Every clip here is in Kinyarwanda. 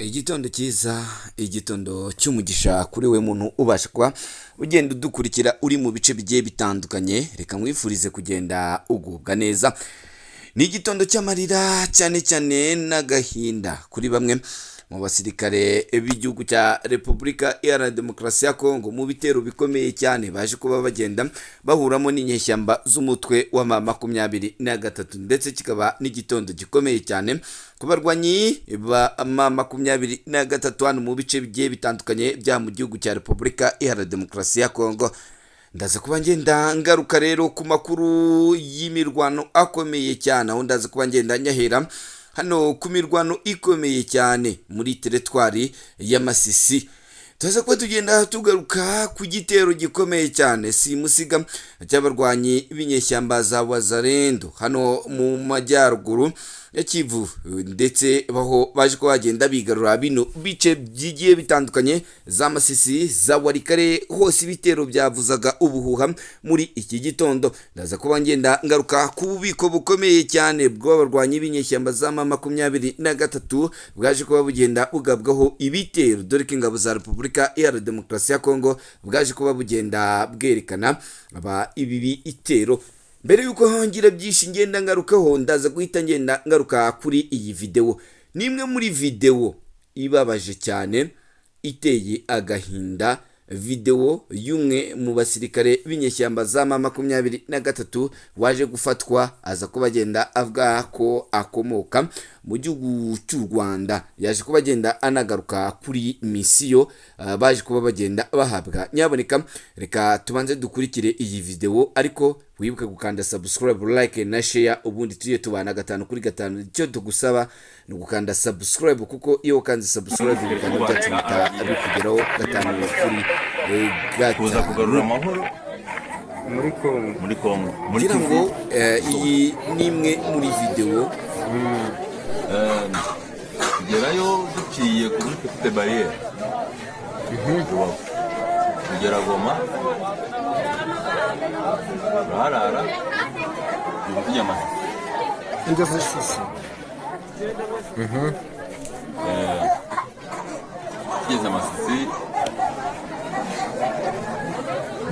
Igitondo cyiza, igitondo cy'umugisha kuri we muntu ubasha kuba ugenda udukurikira uri mu bice bigiye bitandukanye. Reka mwifurize kugenda ugubwa neza. Ni igitondo cy'amarira cyane cyane n'agahinda kuri bamwe mu basirikare b'igihugu cya Repubulika Iharanira Demokarasi ya Kongo mu bitero bikomeye cyane baje kuba bagenda bahuramo n'inyeshyamba z'umutwe wa M23, ndetse kikaba n'igitondo gikomeye cyane ku barwanyi ba M23 hano mu bice bigiye bitandukanye bya mu gihugu cya Repubulika Iharanira Demokarasi ya Kongo. Ndaza kuba ngenda ngaruka rero ku makuru y'imirwano akomeye cyane, aho ndaza kuba ngenda nyahera hano ku mirwano ikomeye cyane muri teritwari ya Masisi. Tuza kuba tugenda tugaruka ku gitero gikomeye cyane simusiga cy'abarwanyi b'inyeshyamba za Wazalendo hano mu majyaruguru ya Kivu, ndetse baho baje ko bagenda bigarura bino bice bigiye bitandukanye za Masisi, za Warikare, hose ibitero byavuzaga ubuhuha muri iki gitondo. Ndaza kuba ngenda ngaruka ku bubiko bukomeye cyane bw'abarwanyi b'inyeshyamba za M23 bwaje kuba bugenda bugabwaho ibitero, dore ko ingabo za Repubulika Iharanira Demokarasi ya Kongo bwaje kuba bugenda bwerekana ibi bitero. Mbere yuko hongira byinshi ngenda ngarukaho, ndaza guhita ngenda ngaruka kuri iyi video. Ni imwe muri video ibabaje cyane iteye agahinda, video y'umwe mu basirikare b'inyeshyamba za M23 waje gufatwa aza kuba agenda avuga ko akomoka mu gihugu cy'u Rwanda. Yaje kuba agenda anagaruka kuri misiyo baje kuba bagenda bahabwa. Nyaboneka reka tubanze dukurikire iyi video, ariko wibuke gukanda subscribe, like na share, ubundi tujye tubana 5 kuri 5. Icyo tugusaba ni gukanda subscribe, kuko iyo ukanze subscribe bikaba byatuma bikugeraho 5 kuri kuza kugarura amahoro muri Kongo. Kugira ngo iyi ni imwe muri video tugerayo duciye kuri petite barriere tugera Goma, barara tujya Masisi. Ndio sisi tugeze Masisi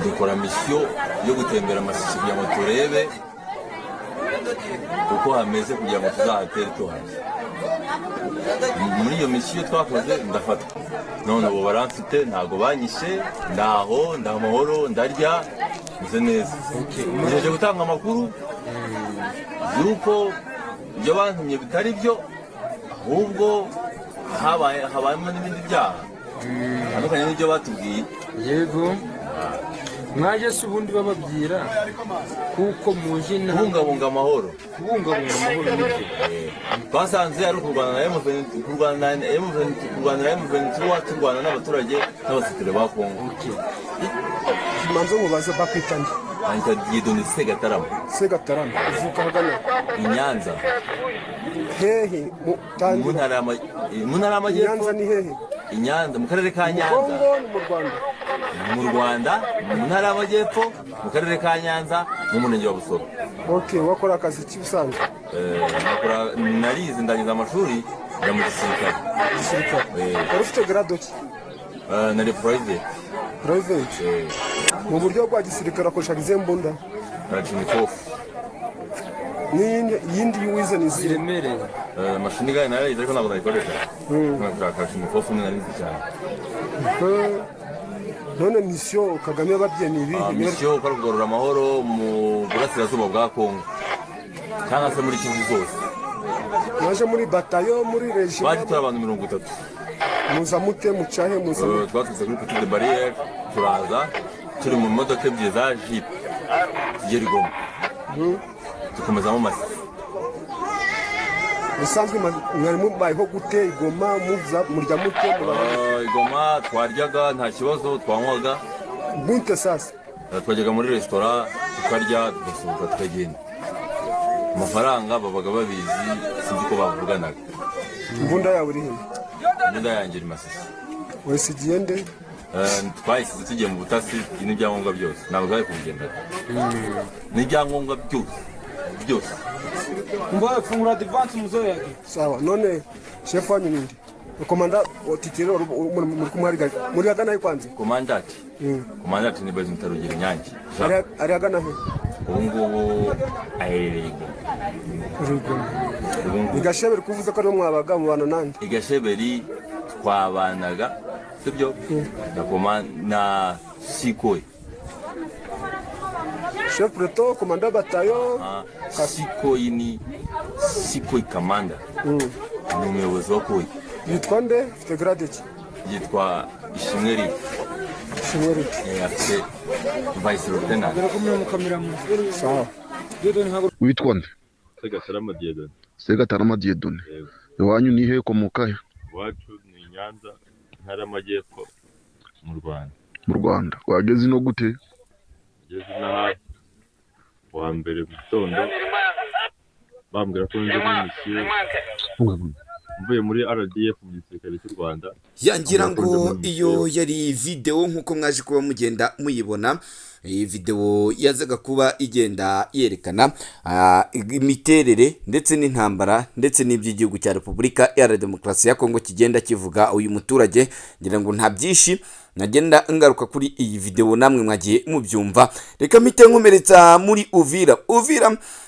dukora misiyo yo gutembera Masisi kugira ngo turebe uko hameze, kugira ngo tuzahatere tuhaze. Muri iyo misiyo twakoze ndafatwa, none ubu baramfite, ntago banyishe, ndaho ndamahoro, ndarya, meze neza. Ngejeje gutanga amakuru yuko ibyo bantumye bitari byo, ahubwo habayemo n'ibindi byaha bitandukanye n'ibyo batubwiye. yego mwaje se ubundi bababwira kuko muje na kubungabunga amahoro nibyo twasanze ari kurwana na M23, turwana n'abaturage n'abasirikare ba Kongo. manzo mubaze bakwitanye Anita Dieudonné Segatarama uvuka hagana i Nyanza, hehe mu tangi mu ntara y'Amajyepfo. Nyanza ni hehe? I Nyanza mu karere ka Nyanza, Kongo ni mu Rwanda. mu ntara y'Amajyepfo, mu karere ka Nyanza, mu murenge wa Busoro. Okay, wakora akazi cy'ubusanzwe narize ndangiza amashuri njya mu gisirikare. Wari ufite grado ki? Nari private. Mu buryo bwa gisirikare akoresha imbunda Kalashnikov. yindi wize ni ziremereye. Mashini gani nari ariko ntabwo nayikoresha. Kalashnikov ni narize cyane. none misiyo Kagame yababwiye ni ibi? Misiyo ukora kugarura amahoro mu burasirazuba bwa Kongo cyangwa se muri Kivu zose. Mwaje muri batayo, muri regiment? Baje turi abantu 30. muza mute mucahe muza twatutse kuri petite barriere, turaza turi mu modoka ebyiri za Jeep tugera i Goma, dukomezamo Masisi. musanzwe mwari mubayeho gute Goma? murya mute? I Goma twaryaga nta kibazo, twanywaga bunte. Sasa twajyaga muri resitora tukarya, tugasohoka tukagenda. Amafaranga babaga babizi, sinzi ko bavuganaga. imbunda yawe iri he? Imbunda yanjye iri Masisi. wese igiye nde? twahise tugiye mu butasi n'ibyangombwa byose, ntabwo twari kubigenda n'ibyangombwa byose. Mbona fungura advance muzoya. Sawa, none chef wanyu nindi? komanda otitiro muri kumwariga muri agana kwanza komandati komandati ni Bazinta Rugira Nyange ari agana he ubu ngubu aherereye igasheberi kuvuza ko ari mwabaga mu bana nande igasheberi twabanaga sibyo na Sikoyi chef preto komanda batayo Sikoyi ni Sikoyi kamanda ni umuyobozi wa Koyi yitwa nde afite grade ki yitwa Ishimweri afite vice lieutenant sawa witwa nde Segatarama Diedone Segatarama Diedone iwanyu ni he komoka he iwacu ni Nyanza ntara y'Amajyepfo mu Rwanda wageze no gute ngeze na wa mbere mu gitondo bambwira ko nje muri misiyo mvuye muri RDF mu gisirikare cy'u Rwanda yangira ngo iyo yari video nkuko mwaje kuba mugenda muyibona. Iyi video yazaga kuba igenda yerekana imiterere ndetse n'intambara ndetse n'iby'igihugu cya Repubulika ya Demokarasi ya Kongo kigenda kivuga. Uyu muturage ngira ngo nta byinshi nagenda ngaruka kuri iyi video, namwe mwagiye mubyumva. Reka mpite nkomeretsa muri Uvira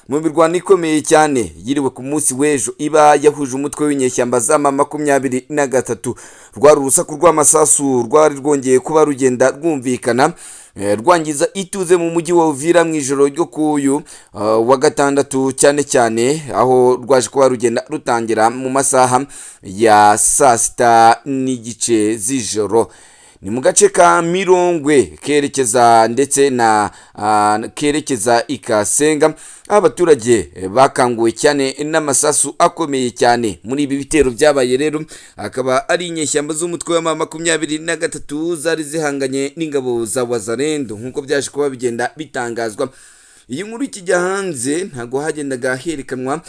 mu mirwano ikomeye cyane yiriwe ku munsi w'ejo iba yahuje umutwe w'inyeshyamba za M23. Rwari urusaku rw'amasasu rwari rwongeye kuba rugenda rwumvikana rwangiza ituze mu mujyi wa Uvira mu ijoro ryo kuyu wa gatandatu, cyane cyane aho rwaje kuba rugenda rutangira mu masaha ya saa sita n'igice z'ijoro. Ni mu gace ka Mirongwe kerekeza ndetse na kerekeza Ikasenga. Abaturage bakanguwe cyane n'amasasu akomeye cyane muri ibi bitero byabaye. Rero akaba ari inyeshyamba z'umutwe wa M23 zari zihanganye n'ingabo za Wazalendo nkuko byaje kuba bigenda bitangazwa. Iyi nkuru ikijya hanze ntago hagendaga herekanwa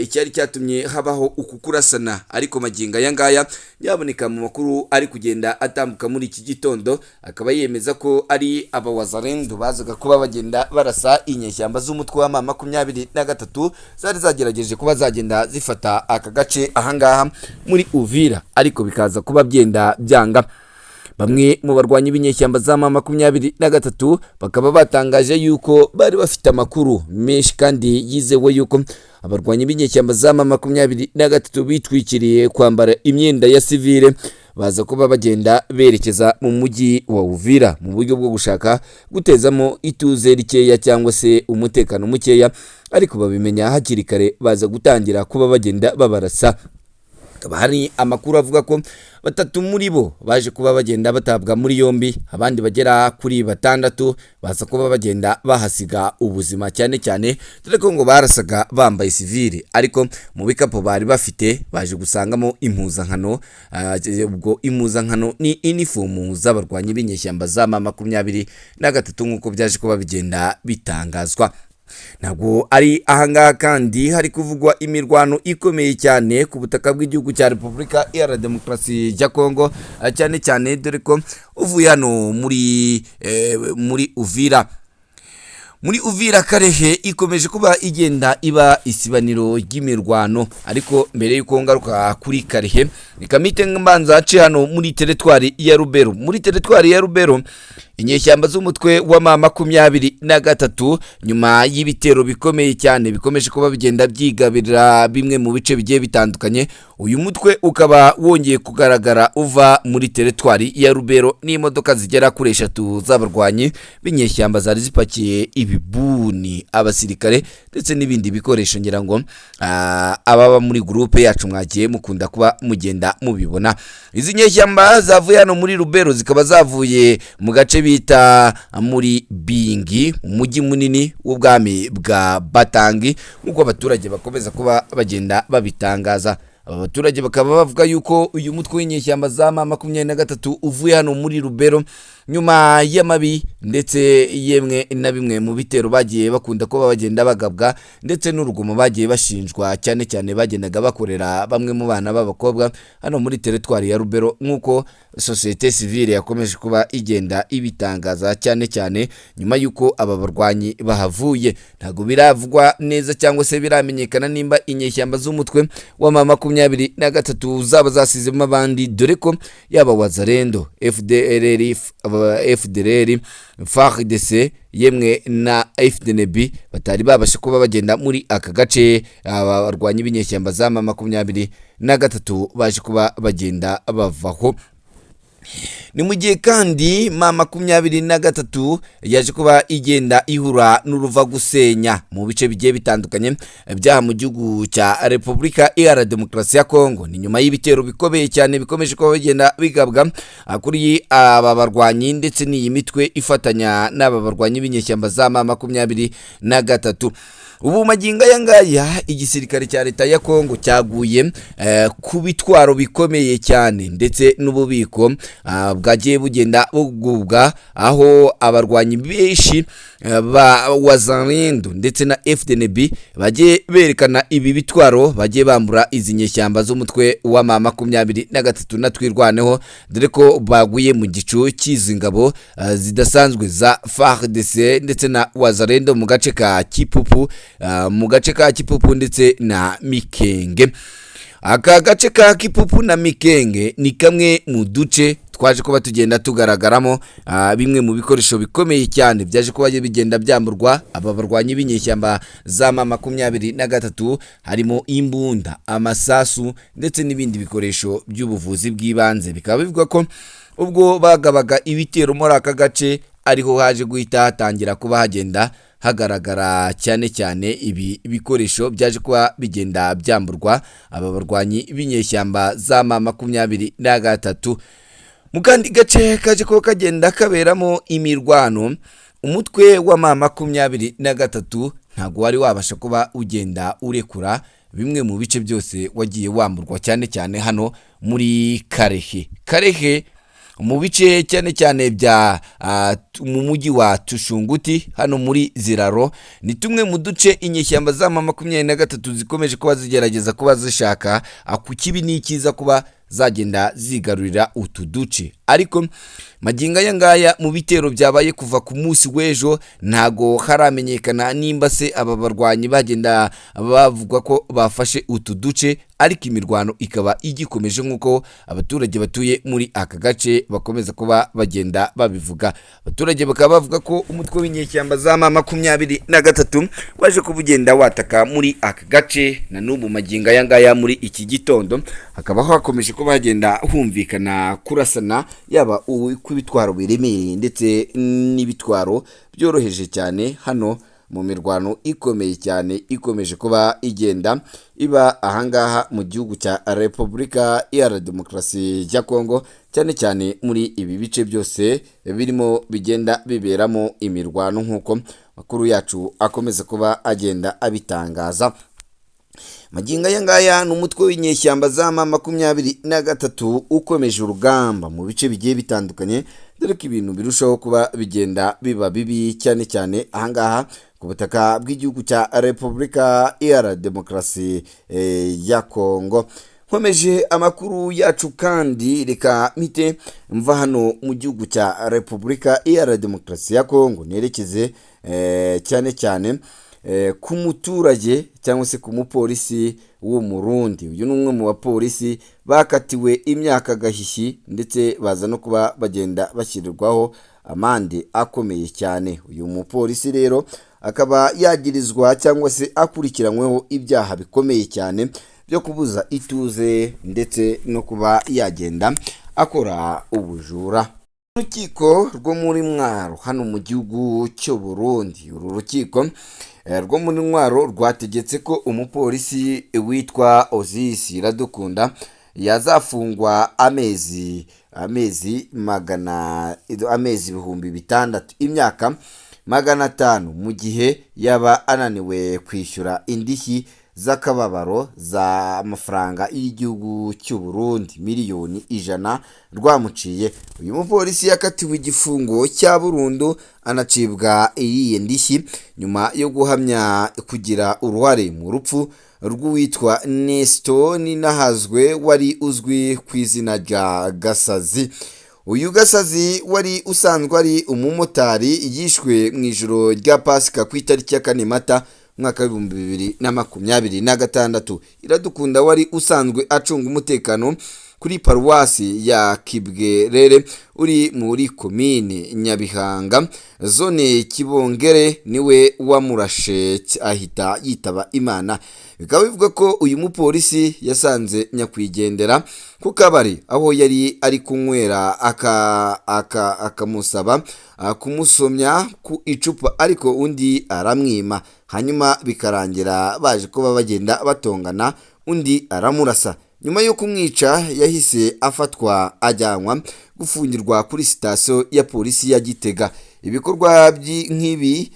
icyari cyatumye habaho uku kurasana, ariko maginga yangaya yaboneka mu makuru ari kugenda atambuka muri iki gitondo, akaba yemeza ko ari aba Wazalendo bazaga kuba bagenda barasa inyeshyamba z'umutwe wa M23 zari zagerageje kuba zagenda zifata aka gace ahangaha muri Uvira, ariko bikaza kuba byenda byanga. Bamwe mu barwanyi b'inyeshyamba za M23 bakaba batangaje yuko bari bafite amakuru menshi kandi yizewe yuko abarwanyi b'inyeshyamba za M23 bitwikiriye kwambara imyenda ya civile baza kuba bagenda berekeza mu mujyi wa Uvira mu buryo bwo gushaka gutezamo ituze rikeya cyangwa se umutekano mukeya, ariko babimenya hakiri kare baza gutangira kuba bagenda babarasa. Hari amakuru avuga ko batatu muri bo baje kuba bagenda batabwa muri yombi, abandi bagera kuri 6 baza kuba bagenda bahasiga ubuzima, cyane cyane dore ko ngo barasaga bambaye civile, ariko mu bikapo bari bafite baje gusangamo impuzankano. Ubwo impuzankano ni uniform z'abarwanyi b'inyeshyamba za M23 nkuko byaje kuba bigenda bitangazwa. Ntabwo ari ahangaha kandi hari kuvugwa imirwano ikomeye cyane ku butaka bw'igihugu cya Repubulika ya Demokarasi ya Kongo, cyane cyane dore ko uvuye hano muri Uvira. Muri Uvira Karehe ikomeje kuba igenda iba isibaniro ry'imirwano, ariko mbere yuko ngaruka kuri Karehe ikamite mbanza ace hano muri teritwari ya Rubero. Muri teritwari ya Rubero inyeshyamba z'umutwe wa M23 nyuma y'ibitero bikomeye cyane bikomeje kuba bigenda byigabira bimwe mu bice bigiye bitandukanye, uyu mutwe ukaba wongeye kugaragara uva muri teritwari ya Rubero n'imodoka zigera kuri 3 z'abarwanyi b'inyeshyamba zari zipakiye ibibuni, abasirikare ndetse n'ibindi bikoresho. Ngira ngo ababa muri groupe yacu mwagiye mukunda kuba mugenda mubibona. Izi nyeshyamba zavuye hano muri Rubero zikaba zavuye mu gace bita muri Bingi, umujyi munini w'ubwami bwa Batangi nk'uko abaturage bakomeza kuba bagenda babitangaza. Aba baturage bakaba bavuga yuko uyu mutwe w'inyeshyamba za M23 uvuye hano muri Rubero nyuma y'amabi ndetse yemwe na bimwe mu bitero bagiye bakunda kuba bagenda bagabwa, ndetse n'urugomo bagiye bashinjwa cyane cyane bagendaga bakorera bamwe mu bana b'abakobwa hano muri teritwari ya Rubero, nk'uko societe civile yakomeje kuba igenda ibitangaza, cyane cyane nyuma y'uko aba barwanyi bahavuye. Ntago biravugwa neza cyangwa se biramenyekana nimba inyeshyamba z'umutwe wa M23 M23 zaba zasizemo abandi, dore ko yaba Wazalendo, FDLR, FARDC yemwe na FDNB batari babasha kuba bagenda muri aka gace. Abarwanyi b'inyeshyamba za M23 baje kuba bagenda bavaho. Ni mu gihe kandi M23 yaje kuba igenda ihura n'uruva gusenya mu bice bigiye bitandukanye byaha mu gihugu cya Repubulika Iharanira Demokarasi ya Kongo. Ni nyuma y'ibitero bikomeye cyane bikomeje kuba bigenda bigabwa kuri aba barwanyi ndetse n'iyi mitwe ifatanya n'aba barwanyi b'inyeshyamba za M23. Ubu magingo aya ngaya igisirikare cya leta ya Kongo cyaguye ku bitwaro bikomeye cyane ndetse n'ububiko bwagiye bugenda bugubwa, aho abarwanyi benshi ba Wazalendo ndetse na FDNB bagiye berekana ibi bitwaro, bagiye bambura izi nyeshyamba z'umutwe wa M23 na twirwaneho, dore ko baguye mu gicu cy'izi ngabo zidasanzwe za FARDC ndetse na Wazalendo mu gace ka Kipupu ndetse na Mikenge. Aka gace ka Kipupu na Mikenge ni kamwe mu duce twaje kuba tugenda tugaragaramo bimwe mu bikoresho bikomeye cyane byaje kuba bigenda byamburwa aba barwanyi b'inyeshyamba za M23, harimo imbunda, amasasu ndetse n'ibindi bikoresho by'ubuvuzi bw'ibanze. Bikaba bivuga ko ubwo bagabaga ibitero muri aka gace ariho haje guhita hatangira kuba hagenda hagaragara cyane cyane ibi bikoresho byaje kuba bigenda byamburwa aba barwanyi b'inyeshyamba za M23. Mu kandi gace kaje ko kagenda kaberamo imirwano, umutwe wa M23 ntago wari wabasha kuba ugenda urekura bimwe mu bice byose wagiye wamburwa, cyane cyane hano muri Karehe mu bice cyane cyane bya mu mujyi wa Tushunguti hano muri Ziraro. Ni tumwe mu duce inyeshyamba za M23 zikomeje kuba zigerageza kuba zishaka ku kibi n'ikiza kuba zagenda zigarurira utu duce, ariko maginga aya ngaya mu bitero byabaye kuva ku munsi w'ejo ntago haramenyekana nimba se aba barwanyi bagenda bavuga ko bafashe utu duce, ariko imirwano ikaba igikomeje nk'uko abaturage batuye muri aka gace bakomeza kuba bagenda babivuga. Abaturage bakaba bavuga ko umutwe w'inyeshyamba za M23 waje kubugenda wataka muri aka gace, na n'ubu maginga aya ngaya muri iki gitondo hakaba hakomeje kuba hagenda humvikana kurasana, yaba kw'ibitwaro biremereye ndetse n'ibitwaro byoroheje cyane hano mu mirwano ikomeye cyane ikomeje kuba igenda iba ahangaha mu gihugu cya Repubulika Iharanira Demokarasi ya Kongo, cyane cyane muri ibi bice byose birimo bigenda biberamo imirwano nk'uko makuru yacu akomeza kuba agenda abitangaza. Maginga aya ngaya n'umutwe w'inyeshyamba za M23 ukomeje urugamba mu bice bigiye bitandukanye, dore ko ibintu birushaho kuba bigenda biba bibi cyane cyane ahangaha ku butaka bw'igihugu cya Repubulika Iharanira Demokarasi ya Kongo. Nkomeje amakuru yacu kandi reka mite mva hano mu gihugu cya Repubulika Iharanira Demokarasi ya Kongo nerekeze cyane cyane ku muturage cyangwa se ku mupolisi wo mu Burundi. Uyu ni umwe mu bapolisi bakatiwe imyaka gahishi ndetse baza no kuba bagenda bashyirirwaho amande akomeye cyane. Uyu mupolisi rero akaba yagirizwa cyangwa se akurikiranyweho ibyaha bikomeye cyane byo kubuza ituze ndetse no kuba yagenda akora ubujura. Urukiko rwo muri Mwaro hano mu gihugu cy'u Burundi, uru rukiko rwo muri Mwaro rwategetse ko umupolisi witwa Ozis Iradukunda yazafungwa amezi 600 imyaka 500 mu gihe yaba ananiwe kwishyura indishyi z'akababaro za amafaranga y'igihugu cy'u Burundi miliyoni 100 rwamuciye. Uyu mupolisi yakatiwe igifungo cya burundu anacibwa iyi ndishyi nyuma yo guhamya kugira uruhare mu rupfu rw'uwitwa Nestor Ninahazwe wari uzwi ku izina rya Gasazi. Uyu Gasazi wari usanzwe ari umumotari yishwe mu ijoro rya Pasika ku itariki ya 4 Mata mwaka w'ibihumbi 2026. Iradukunda wari usanzwe acunga umutekano kuri paruwasi ya Kibwerere uri muri komine Nyabihanga zone Kibongere niwe wamurashe ahita yitaba Imana. Bikaba bivuga ko uyu mupolisi yasanze nyakwigendera ku kabari aho yari ari kunywera akamusaba kumusomya ku icupa ariko undi aramwima, hanyuma bikarangira baje kuba bagenda batongana, undi aramurasa. Nyuma yo kumwica yahise afatwa ajyanwa gufungirwa kuri sitasiyo ya polisi ya Gitega. Ibikorwa nk'ibi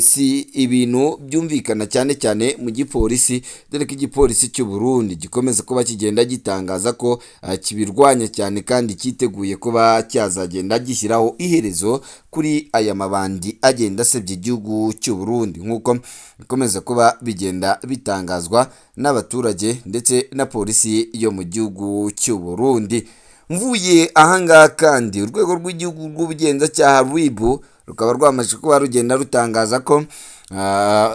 si ibintu byumvikana cyane cyane mu gipolisi, dore ko igipolisi cy'u Burundi gikomeza kuba kigenda gitangaza ko kibirwanya cyane kandi cyiteguye kuba cyazagenda gishyiraho iherezo kuri aya mabandi agenda asebya igihugu cy'u Burundi, nk'uko bikomeza kuba bigenda bitangazwa n'abaturage ndetse na polisi yo mu gihugu cy'u Burundi. Mvuye ahangaha kandi urwego rw'igihugu rw'ubugenzacyaha RIB rukaba rwamaze kuba rugenda rutangaza ko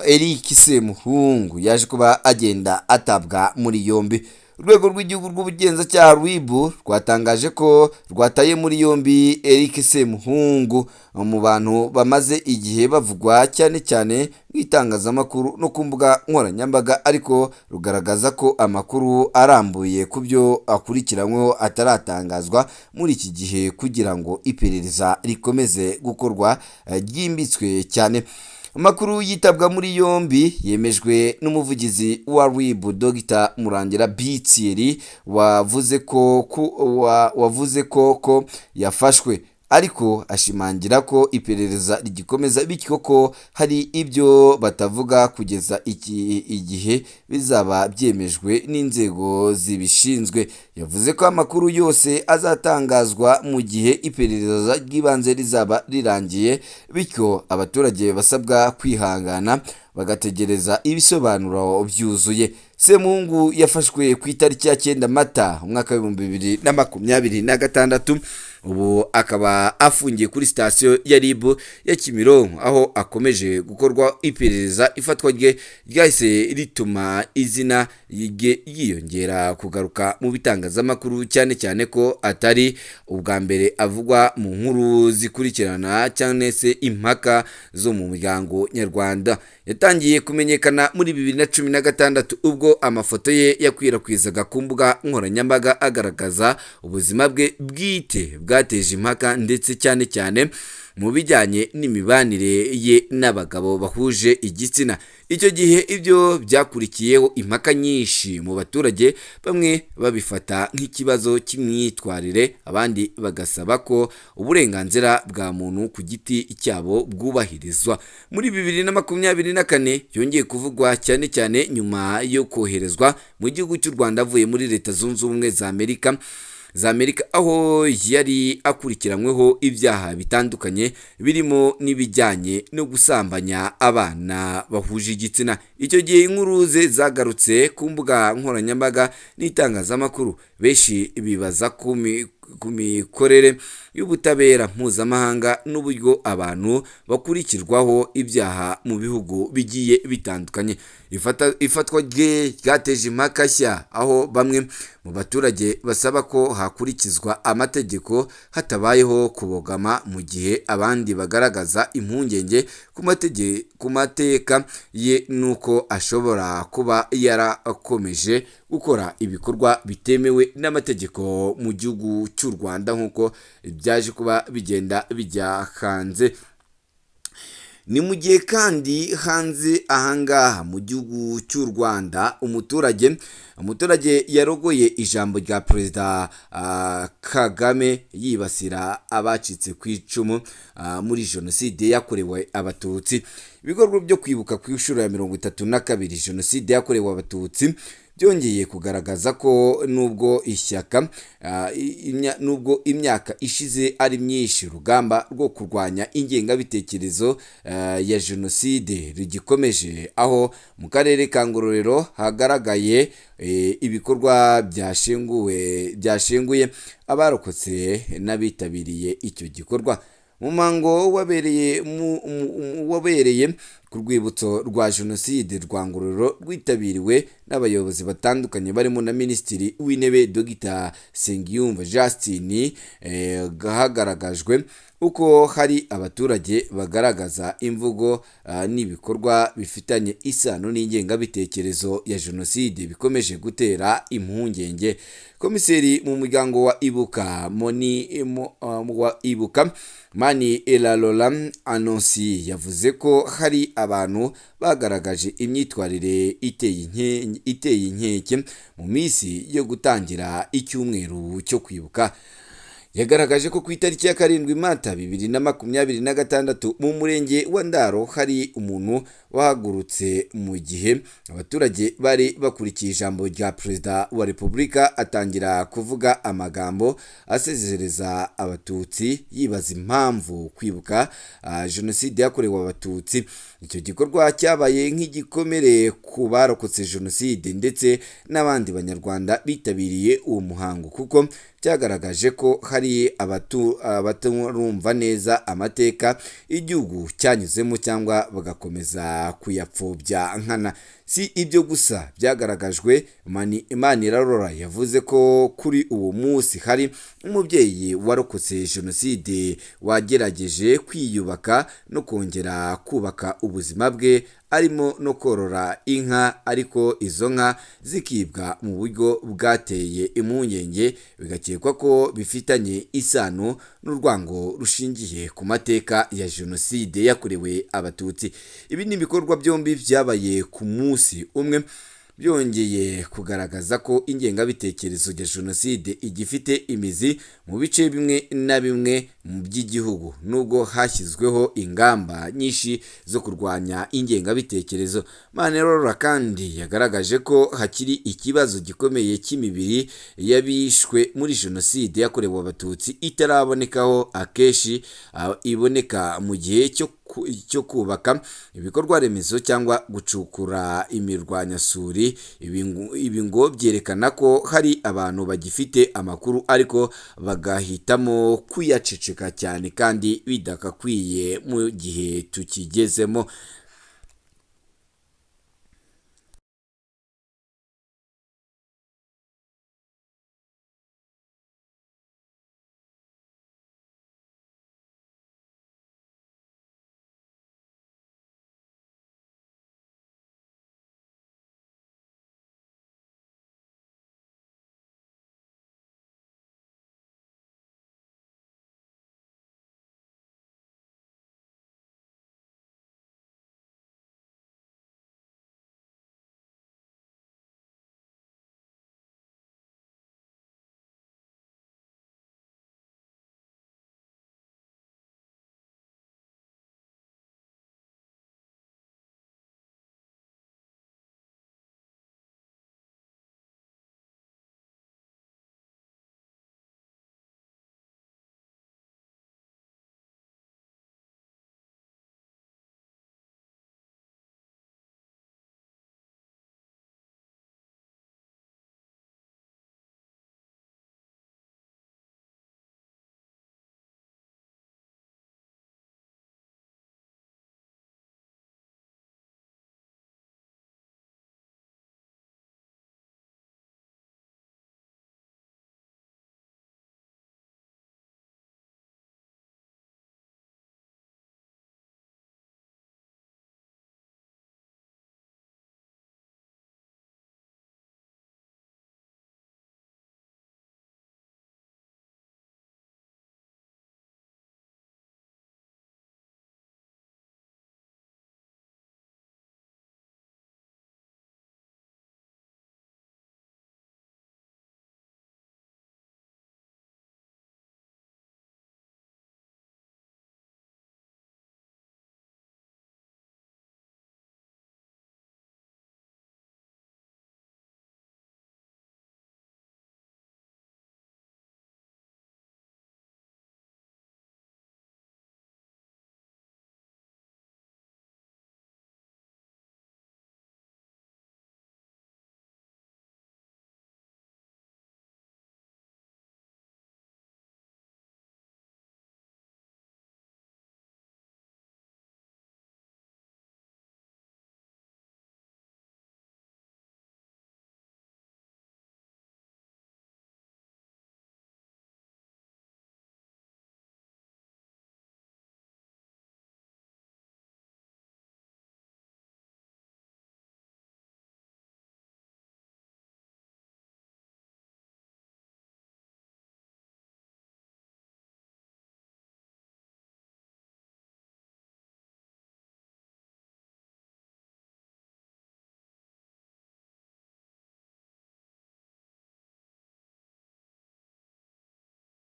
Eric Semuhungu yaje kuba agenda atabwa muri yombi. Urwego rw'igihugu rw'ubugenzacyaha RIB rwatangaje ko rwataye muri yombi Eric Semuhungu mu bantu bamaze igihe bavugwa cyane cyane mu itangazamakuru no ku mbuga nkoranyambaga, ariko rugaragaza ko amakuru arambuye ku byo akurikiranyweho ataratangazwa muri iki gihe kugira ngo iperereza rikomeze gukorwa ryimbitswe cyane. Amakuru yitabwa muri yombi yemejwe n'umuvugizi wa RIB Dr Murangira Bitsiri wavuze ko yafashwe, ariko ashimangira ko iperereza rigikomeza bityo ko hari ibyo batavuga kugeza igihe bizaba byemejwe n'inzego zibishinzwe. Yavuze ko amakuru yose azatangazwa mu gihe iperereza ry'ibanze rizaba rirangiye, bityo abaturage basabwa kwihangana bagategereza ibisobanuro byuzuye. Semuhungu yafashwe ku itariki ya 9 Mata umwaka w'ibihumbi 2026, ubu akaba afungiye kuri sitasiyo ya RIB ya Kimironko aho akomeje gukorwa iperereza. Ifatwa rye ryahise rituma izina rye yiyongera kugaruka mu bitangazamakuru, cyane cyane ko atari ubwa mbere avugwa mu nkuru zikurikirana cyane se impaka zo mu muryango nyarwanda. Yatangiye kumenyekana muri 2016 ubwo amafoto ye yakwirakwizaga ku mbuga nkoranyambaga agaragaza ubuzima bwe bwite bwateje impaka ndetse cyane cyane mu bijyanye n'imibanire ye n'abagabo bahuje igitsina. Icyo gihe ibyo byakurikiyeho impaka nyinshi mu baturage, bamwe babifata nk'ikibazo cy'imyitwarire, abandi bagasaba ko uburenganzira bwa muntu ku giti cyabo bwubahirizwa. Muri 2024 yongeye kuvugwa cyane cyane nyuma yo koherezwa mu gihugu cy'u Rwanda avuye muri Leta Zunze Ubumwe za Amerika aho yari akurikiranyweho ibyaha bitandukanye birimo n'ibijyanye no gusambanya abana bahuje igitsina. Icyo gihe inkuru ze zagarutse ku mbuga nkoranyambaga n'itangazamakuru, benshi bibaza ku mikorere y'ubutabera mpuzamahanga n'uburyo abantu bakurikirwaho ibyaha mu bihugu bigiye bitandukanye. Ifatwa rye ryateje impaka nshya, aho bamwe mu baturage basaba ko hakurikizwa amategeko hatabayeho kubogama, mu gihe abandi bagaragaza impungenge ku mateka ye nuko ashobora kuba yarakomeje gukora ibikorwa bitemewe n'amategeko mu gihugu cy'u Rwanda nk'uko byaje kuba bigenda bijya hanze. Ni mu gihe kandi hanze ahangaha mu gihugu cy'u Rwanda umuturage yarogoye ijambo rya Perezida Kagame yibasira abacitse ku icumu muri jenoside yakorewe abatutsi. Ibikorwa byo kwibuka ku inshuro ya 32 jenoside yakorewe abatutsi byongeye kugaragaza ko nubwo imyaka ishize ari myinshi, urugamba rwo kurwanya ingengabitekerezo ya jenoside rugikomeje, aho mu karere ka Ngororero hagaragaye ibikorwa byashenguye abarokotse n'abitabiriye icyo gikorwa. umuhango wabereye ku rwibutso rwa jenoside rwa Ngororero rwitabiriwe n'abayobozi batandukanye barimo na Minisitiri w'Intebe Dr Nsengiyumva Justin. Hagaragajwe uko hari abaturage bagaragaza imvugo n'ibikorwa bifitanye isano n'ingengabitekerezo ya jenoside bikomeje gutera impungenge. Komiseri mu muryango wa Ibuka Mani Elalola Anonsi yavuze ko hari abantu bagaragaje imyitwarire iteye inkeke mu minsi yo gutangira icyumweru cyo kwibuka. Yagaragaje ko ku itariki ya 7 Mata 2026 mu murenge wa Ndaro hari umuntu wahagurutse mu gihe abaturage bari bakurikiye ijambo rya Perezida wa Repubulika atangira kuvuga amagambo asezereza abatutsi yibaza impamvu kwibuka jenoside yakorewe abatutsi. Icyo gikorwa cyabaye nk'igikomere ku barokotse jenoside ndetse n'abandi banyarwanda bitabiriye uwo muhango, kuko cyagaragaje ko hari abatumva neza amateka igihugu cyanyuzemo cyangwa bagakomeza kuyapfobya nkana. Si ibyo gusa byagaragajwe, Manirarora yavuze ko kuri uwo munsi hari umubyeyi warokotse jenoside wagerageje kwiyubaka no kongera kubaka ubuzima bwe, arimo no korora inka, ariko izo nka zikibwa mu buryo bwateye impungenge, bigakekwa ko bifitanye isano n'urwango rushingiye ku mateka ya jenoside yakorewe abatutsi. Ibi ni ibikorwa byombi byabaye ku munsi umwe, byongeye kugaragaza ko ingengabitekerezo ya jenoside igifite imizi mu bice bimwe na bimwe mu by'igihugu, nubwo hashyizweho ingamba nyinshi zo kurwanya ingengabitekerezo. Manirarora kandi yagaragaje ko hakiri ikibazo gikomeye cy'imibiri y'abishwe muri jenoside yakorewe abatutsi itarabonekaho akenshi iboneka mu gihe cyo kubaka ibikorwa remezo cyangwa gucukura imirwanyasuri. Ibi ngo byerekana ko hari abantu bagifite amakuru ariko bagahitamo kuyaceceka cyane kandi bidakakwiye mu gihe tukigezemo.